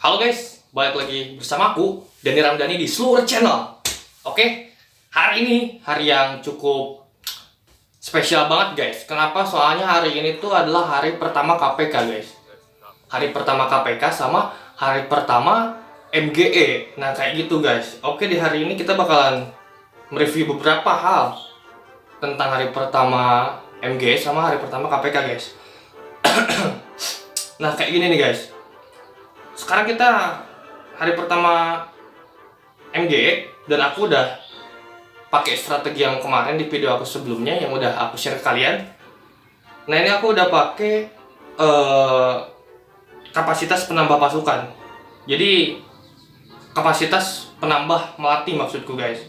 Halo guys, balik lagi bersama aku, Dani Ramdhani di seluruh channel. Oke, hari ini hari yang cukup spesial banget guys. Kenapa? Soalnya hari ini tuh adalah hari pertama KPK guys. Hari pertama KPK sama hari pertama MGE. Nah kayak gitu guys. Oke, di hari ini kita bakalan mereview beberapa hal tentang hari pertama MGE sama hari pertama KPK guys. Nah kayak gini nih guys. Sekarang kita hari pertama MGE dan aku udah pakai strategi yang kemarin di video aku sebelumnya yang udah aku share ke kalian. Nah ini aku udah pakai kapasitas penambah pasukan. Jadi kapasitas penambah melati maksudku guys.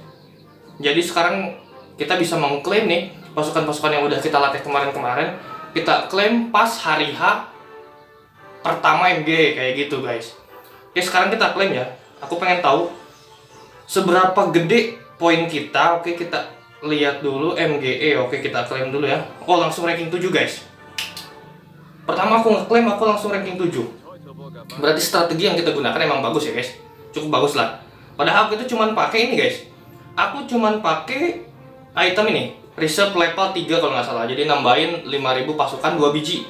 Jadi sekarang kita bisa mengklaim nih pasukan-pasukan yang udah kita latih kemarin-kemarin, kita klaim pas hari H pertama MGE kayak gitu guys. Oke, sekarang kita klaim ya. Aku pengen tahu seberapa gede poin kita. Oke, kita lihat dulu MGE. Oke, kita klaim dulu ya. Oh, langsung ranking 7 guys. Pertama aku ngeklaim aku langsung ranking 7. Berarti strategi yang kita gunakan emang bagus ya guys. Cukup bagus lah. Padahal aku itu cuman pakai ini guys. Aku cuman pakai item ini, reserve level 3 kalau nggak salah. Jadi nambahin 5000 pasukan 2 biji.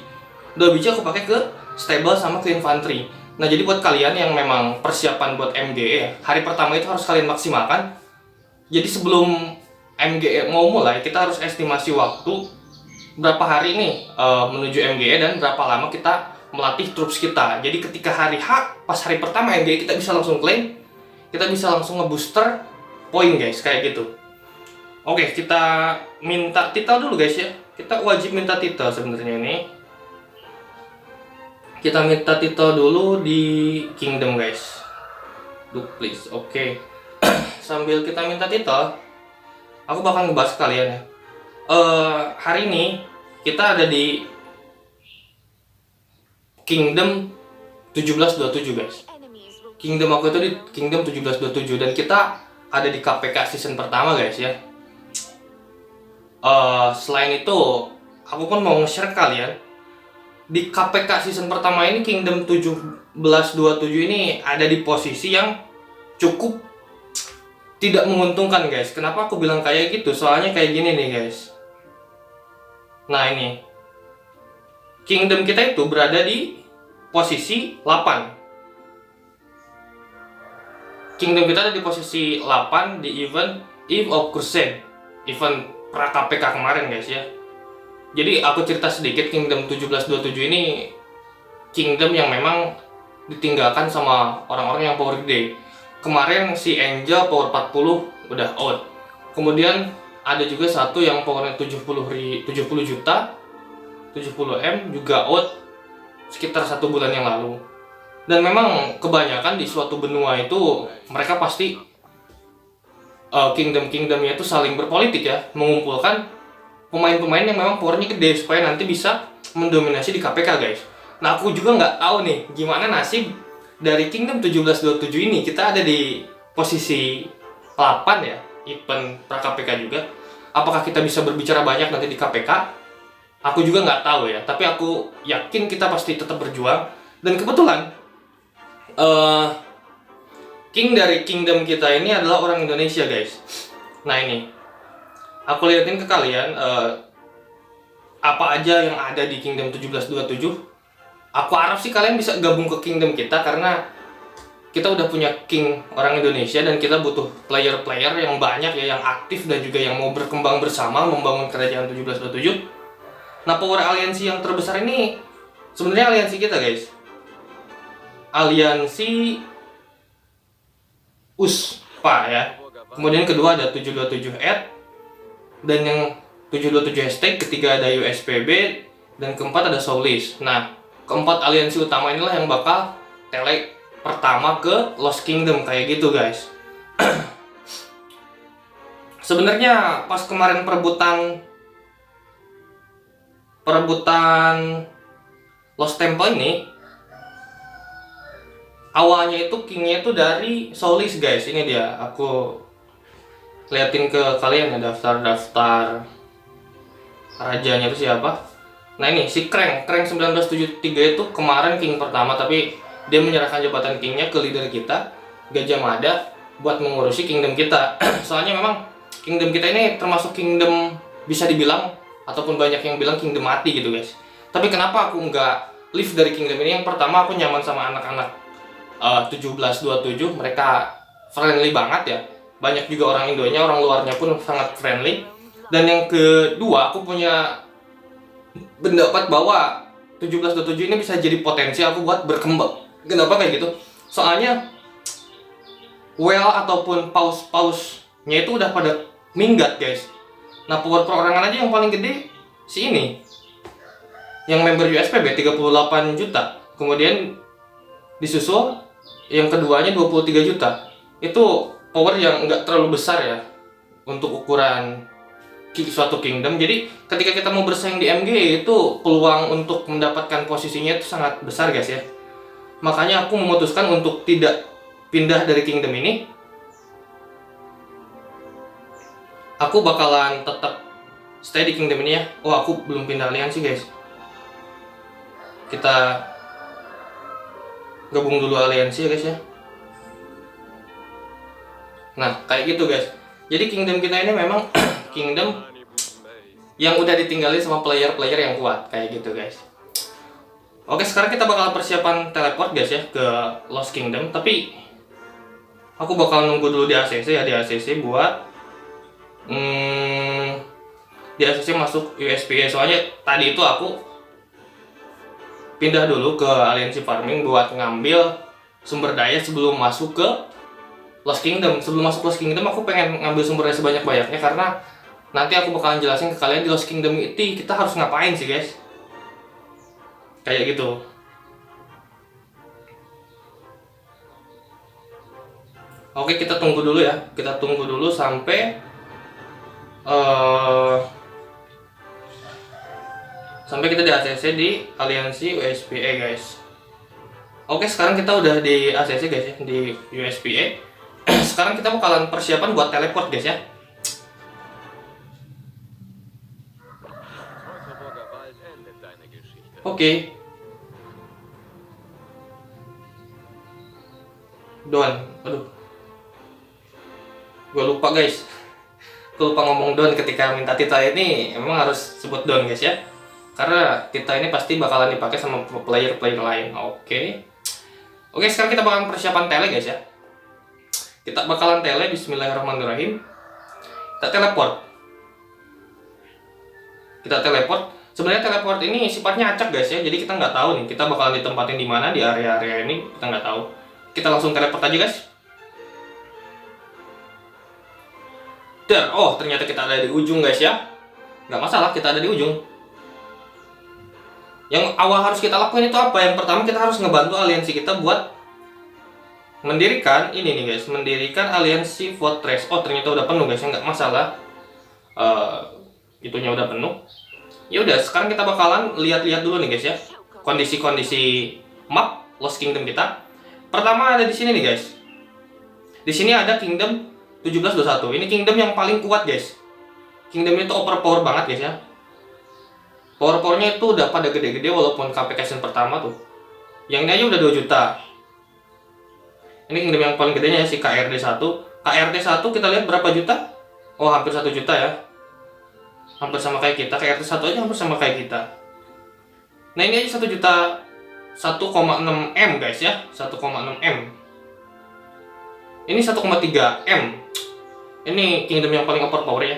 2 biji aku pakai ke stable sama ke infanteri. Nah jadi buat kalian yang memang persiapan buat MGE ya, hari pertama itu harus kalian maksimalkan. Jadi sebelum MGE mau mulai, kita harus estimasi waktu berapa hari nih menuju MGE dan berapa lama kita melatih troops kita. Jadi ketika hari H, pas hari pertama MGE kita bisa langsung claim, kita bisa langsung ngebooster poin guys, kayak gitu. Oke, kita minta titel dulu guys ya. Kita wajib minta titel sebenarnya ini. Kita minta titel dulu di Kingdom guys. Please, oke. Sambil kita minta titel, aku bakal ngebahas kalian ya. Hari ini kita ada di Kingdom 1727 guys. Kingdom aku itu di Kingdom 1727 dan kita ada di KPK season pertama guys ya. Selain itu, aku pun mau nge-share ke kalian di KPK season pertama ini Kingdom 1727 ini ada di posisi yang cukup tidak menguntungkan guys. Kenapa aku bilang kayak gitu? Soalnya kayak gini nih guys. Nah ini Kingdom kita itu berada di posisi 8. Kingdom kita ada di posisi 8 di event Eve of Crusade, event pra KPK kemarin guys ya. Jadi aku cerita sedikit, Kingdom 1727 ini Kingdom yang memang ditinggalkan sama orang-orang yang power gede. Kemarin si Angel power 40 udah out. Kemudian ada juga satu yang powernya 70 juta 70M juga out sekitar 1 bulan yang lalu. Dan memang kebanyakan di suatu benua itu mereka pasti Kingdom-Kingdomnya itu saling berpolitik ya, mengumpulkan pemain-pemain yang memang powernya gede supaya nanti bisa mendominasi di KPK guys. Nah aku juga nggak tahu nih gimana nasib dari Kingdom 1727 ini. Kita ada di posisi 8 ya, event pra KPK juga. Apakah kita bisa berbicara banyak nanti di KPK? Aku juga nggak tahu ya, tapi aku yakin kita pasti tetap berjuang. Dan kebetulan King dari Kingdom kita ini adalah orang Indonesia guys. Nah ini aku liatin ke kalian apa aja yang ada di Kingdom 1727. Aku harap sih kalian bisa gabung ke Kingdom kita karena kita udah punya King orang Indonesia dan kita butuh player-player yang banyak ya, yang aktif dan juga yang mau berkembang bersama membangun kerajaan 1727. Nah, power aliansi yang terbesar ini sebenarnya aliansi kita guys. Aliansi USPA ya. Kemudian kedua ada 727 Ed. Dan yang 727 hashtag, ketiga ada USPB, dan keempat ada Soulis. Nah, keempat aliansi utama inilah yang bakal tele pertama ke Lost Kingdom kayak gitu guys. Sebenarnya pas kemarin perebutan Lost Temple ini, awalnya itu kingnya itu dari Soulis guys. Ini dia, aku liatin ke kalian ya daftar rajanya itu siapa. Nah ini si Krang 1973 itu kemarin king pertama, tapi dia menyerahkan jabatan kingnya ke leader kita, Gajah Mada, buat mengurusi kingdom kita. Soalnya memang kingdom kita ini termasuk kingdom bisa dibilang, ataupun banyak yang bilang kingdom mati gitu guys. Tapi kenapa aku nggak leave dari kingdom ini? Yang pertama, aku nyaman sama anak-anak 1727, mereka friendly banget ya. Banyak juga orang Indonya, orang luarnya pun sangat friendly. Dan yang kedua, aku punya pendapat bahwa 1727 ini bisa jadi potensi aku buat berkembang. Kenapa kayak gitu? Soalnya whale ataupun paus-pausnya itu udah pada minggat guys. Nah, power perorangan aja yang paling gede si ini, yang member USPB 38 juta. Kemudian disusul yang keduanya 23 juta. Itu power yang nggak terlalu besar ya untuk ukuran suatu kingdom. Jadi ketika kita mau bersaing di MG, itu peluang untuk mendapatkan posisinya itu sangat besar guys ya. Makanya aku memutuskan untuk tidak pindah dari kingdom ini. Aku bakalan tetap stay di kingdom ini ya. Oh, aku belum pindah aliansi guys. Kita gabung dulu aliansi ya guys ya. Nah, kayak gitu guys. Jadi kingdom kita ini memang kingdom yang udah ditinggalin sama player-player yang kuat kayak gitu guys. Oke, sekarang kita bakal persiapan teleport guys ya ke Lost Kingdom. Tapi aku bakal nunggu dulu di ACC ya, di ACC buat di ACC masuk USPA. Soalnya tadi itu aku pindah dulu ke aliansi farming buat ngambil sumber daya sebelum masuk ke Lost Kingdom. Sebelum masuk Lost Kingdom, aku pengen ngambil sumber daya sebanyak-banyaknya, karena nanti aku bakalan jelasin ke kalian di Lost Kingdom itu kita harus ngapain sih guys. Kayak gitu. Oke, kita tunggu dulu ya. Kita tunggu dulu sampai sampai kita di ACC di aliansi USPA guys. Oke, sekarang kita udah di ACC guys ya, di USPA. Sekarang kita bakalan persiapan buat teleport guys ya. Oke. Don, aduh. Gue lupa guys. Gue lupa ngomong Don ketika minta titel ini. Memang harus sebut Don guys ya. Karena titel ini pasti bakalan dipakai sama player-player lain. Oke. Oke, sekarang kita bakalan persiapan tele guys ya. Kita bakalan tele, bismillahirrahmanirrahim. Kita teleport. Kita teleport. Sebenarnya teleport ini sifatnya acak guys ya. Jadi kita nggak tahu nih kita bakalan ditempatin di mana di area-area ini, kita nggak tahu. Kita langsung teleport aja guys. Dan oh, ternyata kita ada di ujung guys ya. Nggak masalah, kita ada di ujung. Yang awal harus kita lakukan itu apa? Yang pertama, kita harus ngebantu aliansi kita buat mendirikan ini nih guys, mendirikan aliansi fortress. Oh, ternyata udah penuh guys ya, nggak masalah. Itunya udah penuh. Ya udah, sekarang kita bakalan lihat-lihat dulu nih guys ya, kondisi-kondisi map Lost Kingdom kita. Pertama ada di sini nih guys. Di sini ada Kingdom 1721. Ini kingdom yang paling kuat guys. Kingdom itu overpower banget guys ya. Power-powernya itu udah pada gede-gede walaupun KPK season pertama tuh. Yang ini aja udah 2 juta. Ini kingdom yang paling gedenya ya, si KRD 1. KRD 1 kita lihat berapa juta? Oh, hampir 1 juta ya. Hampir sama kayak kita. KRD 1 aja hampir sama kayak kita. Nah, ini aja 1 juta 1,6 M guys ya. 1,6 M. Ini 1,3 M. Ini kingdom yang paling overpower ya.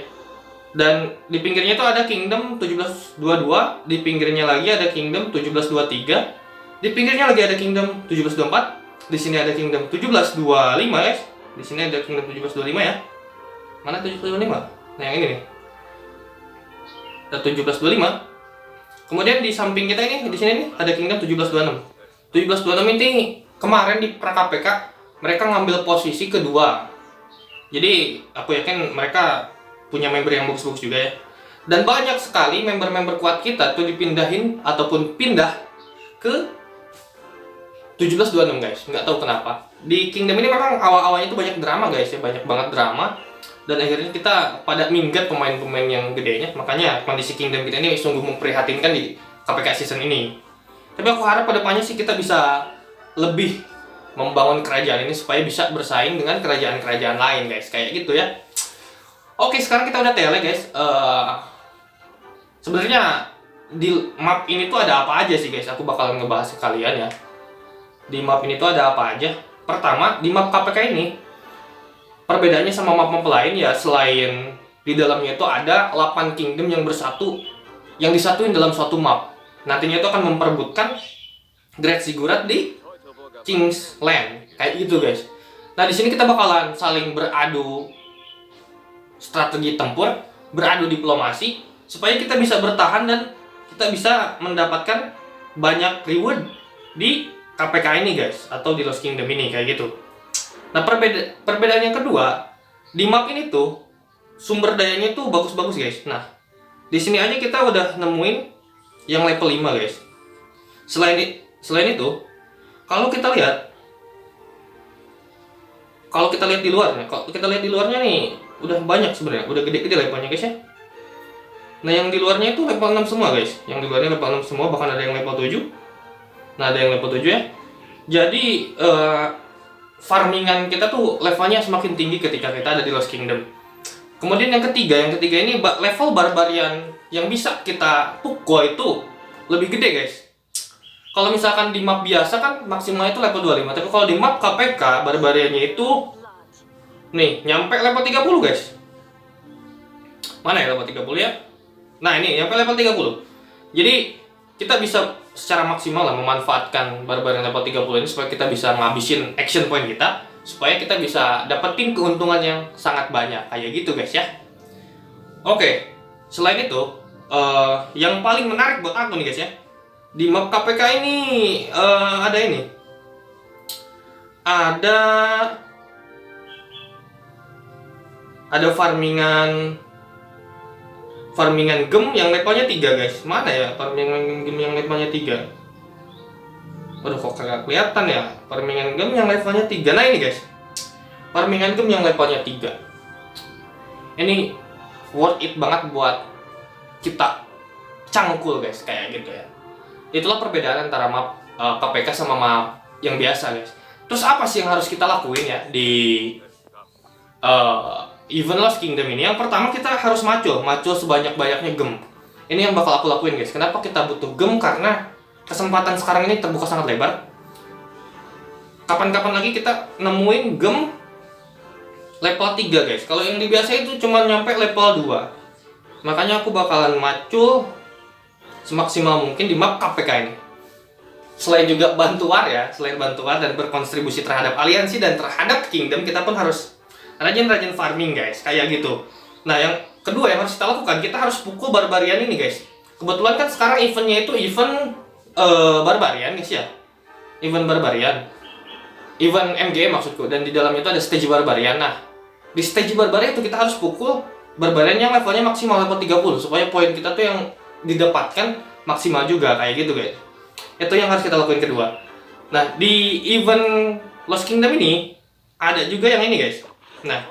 Dan di pinggirnya itu ada Kingdom 1722, di pinggirnya lagi ada Kingdom 1723, di pinggirnya lagi ada Kingdom 1724, di sini ada Kingdom 1725 guys. Di sini ada Kingdom 1725 ya. Mana 1725? Nah, yang ini nih. Ada 1725. Kemudian di samping kita ini, di sini nih ada Kingdom 1726. 1726 ini kemarin di pra KPK mereka ngambil posisi kedua. Jadi aku yakin mereka punya member yang bagus-bagus juga ya. Dan banyak sekali member-member kuat kita tuh dipindahin ataupun pindah ke 1726 guys. Nggak tahu kenapa. Di Kingdom ini memang awal-awalnya itu banyak drama guys ya, banyak banget drama. Dan akhirnya kita pada minggat pemain-pemain yang gedenya. Makanya kondisi Kingdom kita ini sungguh memprihatinkan di KPK season ini. Tapi aku harap pada depannya sih kita bisa lebih membangun kerajaan ini supaya bisa bersaing dengan kerajaan-kerajaan lain guys, kayak gitu ya. Oke, sekarang kita udah tele guys. Sebenarnya di map ini tuh ada apa aja sih guys? Aku bakalan ngebahas ke kalian ya. Di map ini tuh ada apa aja? Pertama, di map KPK ini perbedaannya sama map-map lain ya, selain di dalamnya itu ada 8 kingdom yang bersatu, yang disatuin dalam suatu map. Nantinya itu akan memperebutkan Great Ziggurat di King's Land, kayak gitu guys. Nah, di sini kita bakalan saling beradu strategi tempur, beradu diplomasi supaya kita bisa bertahan dan kita bisa mendapatkan banyak reward di KPK ini guys, atau di Lost Kingdom ini, kayak gitu. Nah, perbedaan yang kedua, di map ini tuh sumber dayanya tuh bagus-bagus guys. Nah, di sini aja kita udah nemuin yang level 5 guys. Selain itu, kalau kita lihat di luarnya, nih udah banyak sebenarnya, udah gede-gede levelnya guys ya. Nah, yang di luarnya itu level 6 semua guys. Yang di luarnya level 6 semua, bahkan ada yang level 7. Nah, ada yang level 7 ya. Jadi farmingan kita tuh levelnya semakin tinggi ketika kita ada di Lost Kingdom. Kemudian yang ketiga ini level barbarian yang bisa kita pukul itu lebih gede guys. Kalau misalkan di map biasa kan maksimalnya itu level 25, tapi kalau di map KPK barbariannya itu nih nyampe level 30 guys. Mana ya level 30 ya? Nah, ini nyampe level 30. Jadi kita bisa secara maksimal lah memanfaatkan barbarian level 30 ini supaya kita bisa ngabisin action point kita, supaya kita bisa dapetin keuntungan yang sangat banyak, kayak gitu guys ya. Oke, selain itu yang paling menarik buat aku nih guys ya, di map KPK ini ada farmingan gem yang levelnya 3 guys. Mana ya farmingan gem yang levelnya 3? Aduh, kok kagak kelihatan ya. Farmingan gem yang levelnya 3. Nah, ini guys, farmingan gem yang levelnya 3 ini worth it banget buat kita cangkul guys, kayak gitu ya. Itulah perbedaan antara map KPK sama map yang biasa guys. Terus apa sih yang harus kita lakuin ya di event Lost Kingdom ini? Yang pertama, kita harus macul sebanyak-banyaknya gem. Ini yang bakal aku lakuin guys. Kenapa kita butuh gem? Karena kesempatan sekarang ini terbuka sangat lebar. Kapan-kapan lagi kita nemuin gem level 3 guys. Kalau yang di biasa itu cuma nyampe level 2. Makanya aku bakalan macul semaksimal mungkin di map KPK ini. Selain bantuan dan berkontribusi terhadap aliansi dan terhadap kingdom, kita pun harus rajin-rajin farming guys, kayak gitu. Nah, yang kedua yang harus kita lakukan, kita harus pukul barbarian ini guys. Kebetulan kan sekarang eventnya itu event barbarian guys ya. Event MGM maksudku, dan di dalamnya itu ada stage barbarian. Nah, di stage barbarian itu kita harus pukul barbarian yang levelnya maksimal level 30 supaya poin kita tuh yang didapatkan maksimal juga, kayak gitu guys. Itu yang harus kita lakuin kedua. Nah, di event Lost Kingdom ini ada juga yang ini guys. Nah,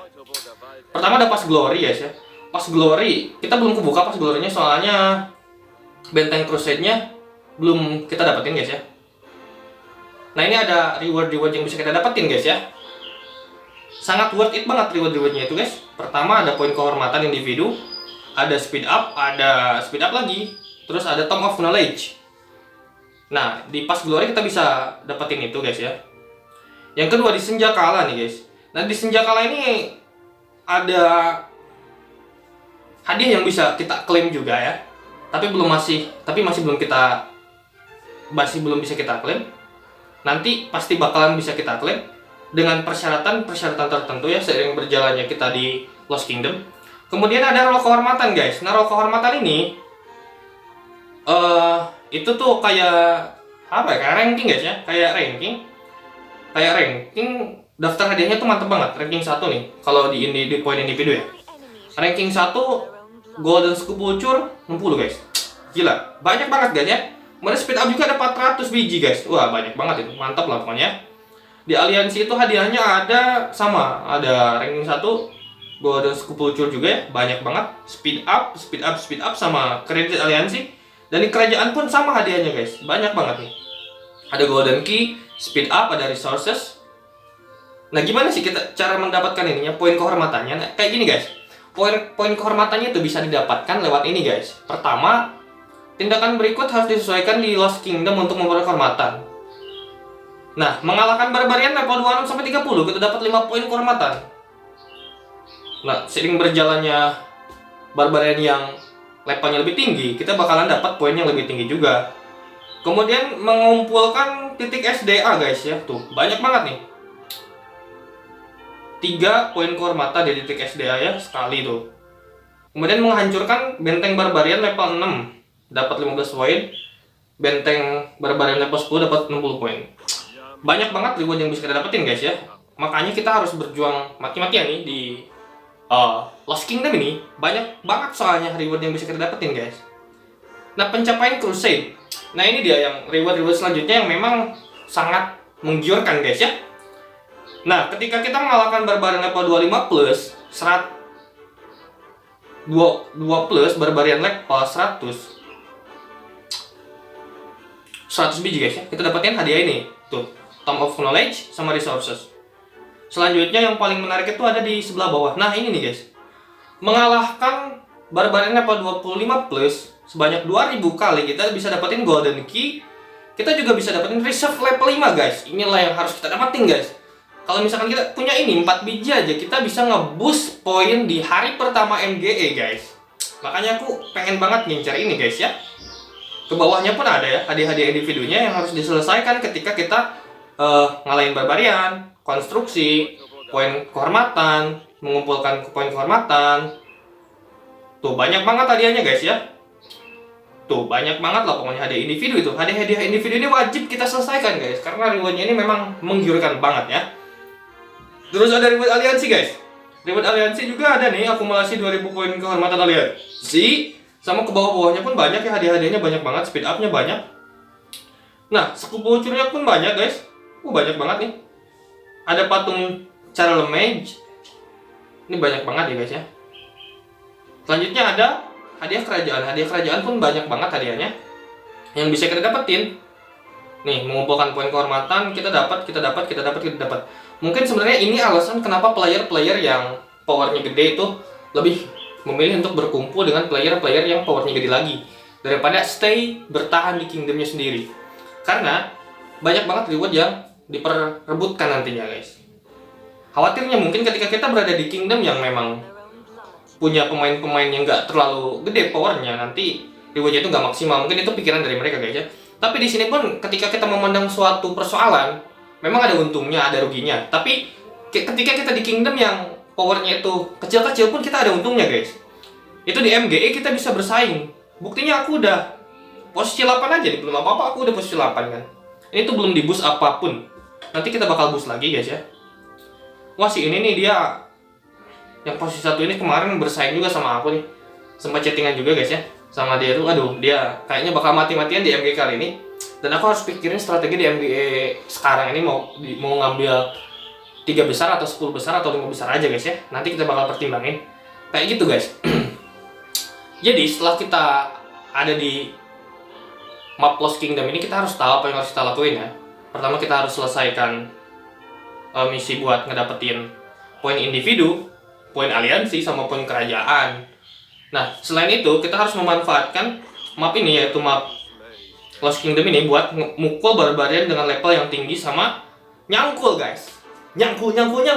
pertama ada Pass Glory guys ya. Pass Glory kita belum kebuka Pass Glory-nya, soalnya Benteng Crusade-nya belum kita dapetin guys ya. Nah, ini ada reward yang bisa kita dapetin guys ya. Sangat worth it banget reward-nya itu guys. Pertama ada poin kehormatan individu, ada speed up lagi, terus ada Tome of Knowledge. Nah, di Pass Glory kita bisa dapetin itu guys ya. Yang kedua di Senjakala nih guys. Nah, di Senjakala ini ada hadiah yang bisa kita klaim juga ya. Tapi masih belum bisa kita klaim. Nanti pasti bakalan bisa kita klaim dengan persyaratan tertentu ya, seiring berjalannya kita di Lost Kingdom. Kemudian ada roll kehormatan guys. Nah, roll kehormatan ini itu tuh kayak apa ya? Kayak ranking guys ya. Kayak ranking daftar hadiahnya tuh mantep banget. Ranking 1 nih kalau di poin individu ya. Ranking 1 Golden Sculpture 60 guys. Gila, banyak banget guys ya. Kemudian speed up juga ada 400 biji guys. Wah, banyak banget itu. Mantap lah pokoknya. Di aliansi itu hadiahnya ada ranking 1 Golden Sculpture juga ya, banyak banget. Speed up sama kredit aliansi. Dan di kerajaan pun sama hadiahnya guys, banyak banget nih. Ada Golden Key, speed up, ada resources. Nah, gimana sih kita cara mendapatkan ininya, poin kehormatannya? Nah, kayak gini guys. Poin kehormatannya itu bisa didapatkan lewat ini guys. Pertama, tindakan berikut harus disesuaikan di Lost Kingdom untuk memperoleh kehormatan. Nah, mengalahkan barbarian level 26 sampai 30, kita dapat 5 poin kehormatan. Nah, seiring berjalannya barbarian yang levelnya lebih tinggi, kita bakalan dapat poin yang lebih tinggi juga. Kemudian mengumpulkan titik SDA guys ya. Tuh, banyak banget nih. 3 poin kehormatan di titik SDA ya, sekali tuh. Kemudian menghancurkan benteng barbarian level 6, dapat 15 poin. Benteng barbarian level 10 dapat 60 poin. Banyak banget reward yang bisa kita dapetin guys ya. Makanya kita harus berjuang mati-matian nih di Lost Kingdom ini. Banyak banget soalnya reward yang bisa kita dapetin guys. Nah, pencapaian Crusade. Nah, ini dia yang reward selanjutnya yang memang sangat menggiurkan guys ya. Nah, ketika kita mengalahkan barbarian level 25 plus 2 plus barbarian level 100 biji guys ya, kita dapetin hadiah ini tuh, Tome of Knowledge sama Resources. Selanjutnya yang paling menarik itu ada di sebelah bawah. Nah, ini nih guys, mengalahkan barbarian level 25 plus sebanyak 2000 kali kita bisa dapetin Golden Key. Kita juga bisa dapetin Reserve level 5 guys. Inilah yang harus kita dapetin guys. Kalau misalkan kita punya ini 4 biji aja, kita bisa nge-boost poin di hari pertama MGE guys. Makanya aku pengen banget ngincar ini guys ya. Ke bawahnya pun ada ya hadiah-hadiah individunya yang harus diselesaikan ketika kita ngalahin barbarian, konstruksi, poin kehormatan, mengumpulkan poin kehormatan. Tuh banyak banget hadiahnya guys ya. Tuh banyak banget lah pokoknya hadiah individu itu. Hadiah-hadiah individu ini wajib kita selesaikan guys, karena rewardnya ini memang menggiurkan banget ya. Terus ada reward aliansi guys. Reward aliansi juga ada nih, akumulasi 2000 poin kehormatan aliansi. Sama ke bawah-bawahnya pun banyak ya, hadiah-hadiahnya banyak banget, speed up-nya banyak. Nah, sekubu curyak pun banyak guys. Banyak banget nih. Ada patung Charlemagne. Ini banyak banget ya guys ya. Selanjutnya ada hadiah kerajaan. Hadiah kerajaan pun banyak banget hadiahnya yang bisa kita dapetin. Nih, mengumpulkan poin kehormatan, kita dapat. Mungkin sebenarnya ini alasan kenapa player-player yang powernya gede itu lebih memilih untuk berkumpul dengan player-player yang powernya gede lagi daripada stay bertahan di kingdomnya sendiri. Karena banyak banget reward yang diperebutkan nantinya guys. Khawatirnya mungkin ketika kita berada di kingdom yang memang punya pemain-pemain yang nggak terlalu gede powernya, nanti rewardnya itu nggak maksimal. Mungkin itu pikiran dari mereka guys ya. Tapi di sini pun ketika kita memandang suatu persoalan, memang ada untungnya, ada ruginya. Tapi ketika kita di kingdom yang powernya itu kecil-kecil pun kita ada untungnya guys. Itu di MGE kita bisa bersaing. Buktinya aku udah posisi 8 aja, belum apa-apa aku udah posisi 8 kan. Ini tuh belum di boost apapun. Nanti kita bakal boost lagi guys ya. Wah, si ini nih dia yang posisi 1 ini kemarin bersaing juga sama aku nih. Sempat chattingan juga guys ya sama dia tuh. Aduh, dia kayaknya bakal mati-matian di MGE kali ini. Dan aku harus pikirin strategi di MGE sekarang ini mau ngambil 3 besar atau 10 besar atau 5 besar aja guys ya. Nanti kita bakal pertimbangin kayak gitu guys. Jadi setelah kita ada di map Lost Kingdom ini, kita harus tahu apa yang harus kita lakuin ya. Pertama, kita harus selesaikan misi buat ngedapetin poin individu, poin aliansi, sama poin kerajaan. Nah, selain itu kita harus memanfaatkan map ini, yaitu map Lost Kingdom ini buat mukul barbarian dengan level yang tinggi sama nyangkul guys. Nyangkul diamond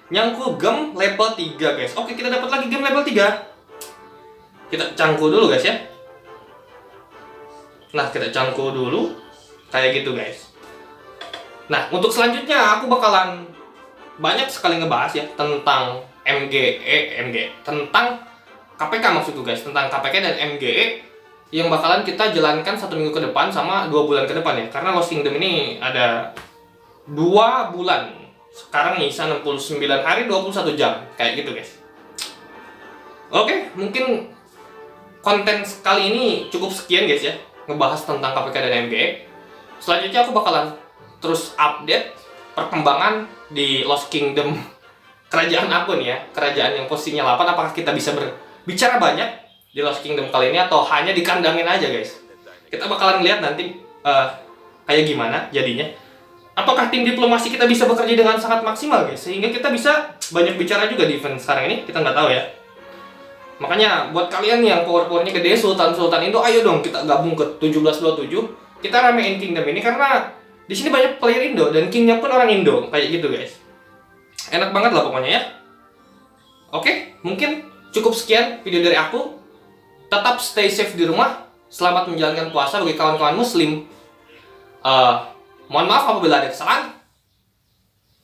nyangkul gem level 3 guys. Oke, kita dapat lagi gem level 3. Kita cangkul dulu guys ya. Nah, kita cangkul dulu kayak gitu guys. Nah, untuk selanjutnya aku bakalan banyak sekali ngebahas ya tentang tentang KPK maksudku guys, tentang KPK dan MGE yang bakalan kita jalankan 1 minggu ke depan sama 2 bulan ke depan ya. Karena Lost Kingdom ini ada 2 bulan. Sekarang nyisa 69 hari 21 jam kayak gitu guys. Oke, mungkin konten kali ini cukup sekian guys ya, ngebahas tentang KPK dan MGE. Selanjutnya aku bakalan terus update perkembangan di Lost Kingdom kerajaan aku nih ya, kerajaan yang posisinya 8. Apakah kita bisa berbicara banyak di Lost Kingdom kali ini atau hanya dikandangin aja guys. Kita bakalan lihat nanti kayak gimana jadinya. Apakah tim diplomasi kita bisa bekerja dengan sangat maksimal guys, sehingga kita bisa banyak bicara juga di event sekarang ini, kita nggak tahu ya. Makanya buat kalian yang power-powernya gede, Sultan Indo, ayo dong kita gabung ke 1727. Kita ramein Kingdom ini karena di sini banyak player Indo dan kingnya pun orang Indo, kayak gitu guys. Enak banget lah pokoknya ya. Oke, mungkin cukup sekian video dari aku. Tetap stay safe di rumah. Selamat menjalankan puasa bagi kawan-kawan muslim. Mohon maaf apabila ada kesalahan.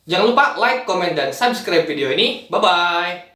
Jangan lupa like, komen, dan subscribe video ini. Bye-bye.